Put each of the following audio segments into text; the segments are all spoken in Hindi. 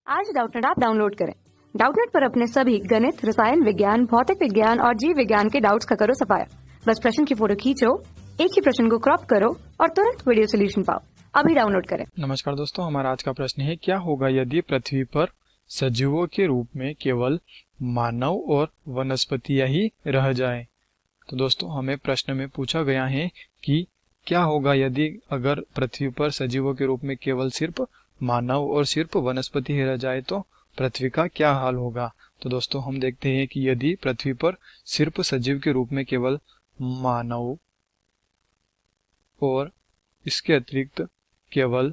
आज डाउटनेट ऐप डाउनलोड करें। डाउटनेट पर अपने सभी गणित, रसायन विज्ञान, भौतिक विज्ञान और जीव विज्ञान के डाउट्स का करो सफाया। बस प्रश्न की फोटो खींचो, एक ही प्रश्न को क्रॉप करो और तुरंत वीडियो सोल्यूशन पाओ। अभी डाउनलोड करें। नमस्कार दोस्तों, हमारा आज का प्रश्न है, क्या होगा यदि पृथ्वी पर सजीवों के रूप में केवल मानव और वनस्पतियां ही रह जाए। तो दोस्तों, हमें प्रश्न में पूछा गया है कि क्या होगा यदि अगर पृथ्वी पर सजीवों के रूप में केवल सिर्फ मानव और सिर्फ वनस्पति ही रह जाए तो पृथ्वी का क्या हाल होगा। तो दोस्तों, हम देखते हैं कि यदि पृथ्वी पर सिर्फ सजीव के रूप में केवल मानव और इसके अतिरिक्त केवल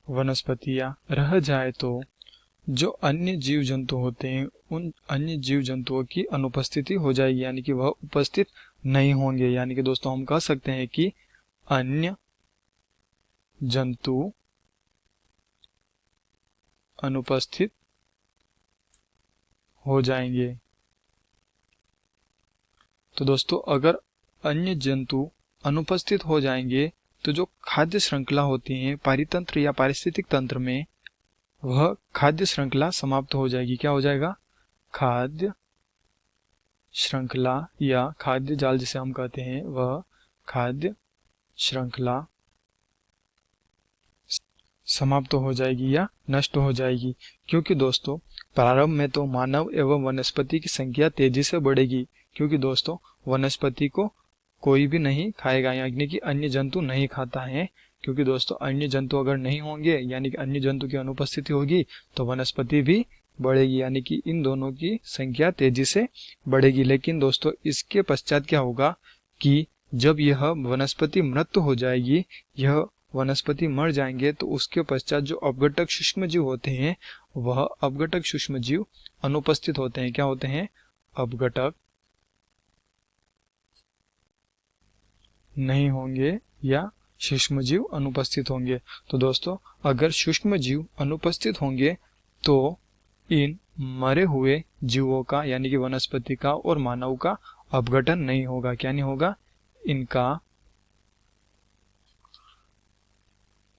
वनस्पतियां रह जाए तो जो अन्य जीव जंतु होते हैं उन अन्य जीव जंतुओं की अनुपस्थिति हो जाएगी, यानी कि वह उपस्थित नहीं होंगे। यानी कि दोस्तों, हम कह सकते हैं कि अन्य जंतु अनुपस्थित हो जाएंगे। तो दोस्तों, अगर अन्य जंतु अनुपस्थित हो जाएंगे तो जो खाद्य श्रृंखला होती है पारितंत्र या पारिस्थितिक तंत्र में, वह खाद्य श्रृंखला समाप्त हो जाएगी। क्या हो जाएगा? खाद्य श्रृंखला या खाद्य जाल जिसे हम कहते हैं, वह खाद्य श्रृंखला समाप्त हो जाएगी या नष्ट हो जाएगी। क्योंकि दोस्तों, प्रारंभ में तो मानव एवं वनस्पति की संख्या तेजी से बढ़ेगी, क्योंकि दोस्तों वनस्पति को कोई भी नहीं खाएगा, यानी कि अन्य जंतु नहीं खाता है। क्योंकि दोस्तों, अन्य जंतु अगर नहीं होंगे, यानी कि अन्य जंतु की अनुपस्थिति होगी, तो वनस्पति भी बढ़ेगी, यानी कि इन दोनों की संख्या तेजी से बढ़ेगी। लेकिन दोस्तों, इसके पश्चात क्या होगा कि जब यह वनस्पति मृत हो जाएगी, यह वनस्पति मर जाएंगे, तो उसके पश्चात जो अपघटक सूक्ष्मजीव होते हैं, वह अपघटक सूक्ष्मजीव अनुपस्थित होते हैं। क्या होते हैं? अपघटक नहीं होंगे या सूक्ष्मजीव अनुपस्थित होंगे। तो दोस्तों, अगर सूक्ष्मजीव अनुपस्थित होंगे तो इन मरे हुए जीवों का, यानी कि वनस्पति का और मानव का अपघटन नहीं होगा। क्या नहीं होगा? इनका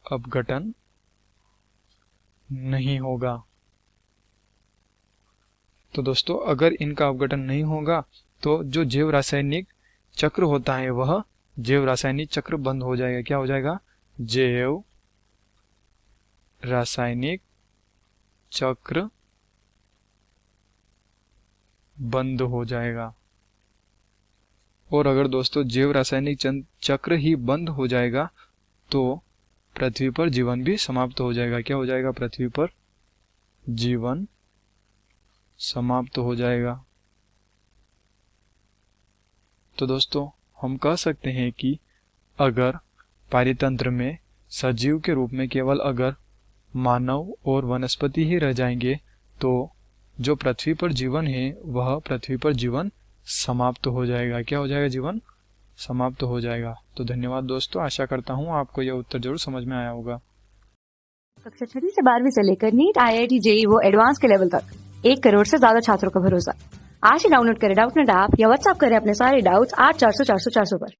अपघटन नहीं होगा। तो दोस्तों, अगर इनका अपघटन नहीं होगा तो जो जैव रासायनिक चक्र होता है, वह जैव रासायनिक चक्र बंद हो जाएगा। क्या हो जाएगा? जैव रासायनिक चक्र बंद हो जाएगा। और अगर दोस्तों जैव रासायनिक चक्र ही बंद हो जाएगा तो पृथ्वी पर जीवन भी समाप्त हो जाएगा। क्या हो जाएगा? पृथ्वी पर जीवन समाप्त हो जाएगा। तो दोस्तों, हम कह सकते हैं कि अगर पारितंत्र में सजीव के रूप में केवल अगर मानव और वनस्पति ही रह जाएंगे तो जो पृथ्वी पर जीवन है, वह पृथ्वी पर जीवन समाप्त हो जाएगा। क्या हो जाएगा? जीवन समाप्त हो जाएगा। तो धन्यवाद दोस्तों, आशा करता हूँ आपको यह उत्तर जरूर समझ में आया होगा। कक्षा 6 से 12वीं से लेकर नीट, IIT, JEE वो एडवांस के लेवल तक 1 करोड़ से ज्यादा छात्रों का भरोसा। आज ही डाउनलोड करें डाउटनेट ऐप या व्हाट्सएप करें अपने सारे डाउट्स 8400 400 400 पर।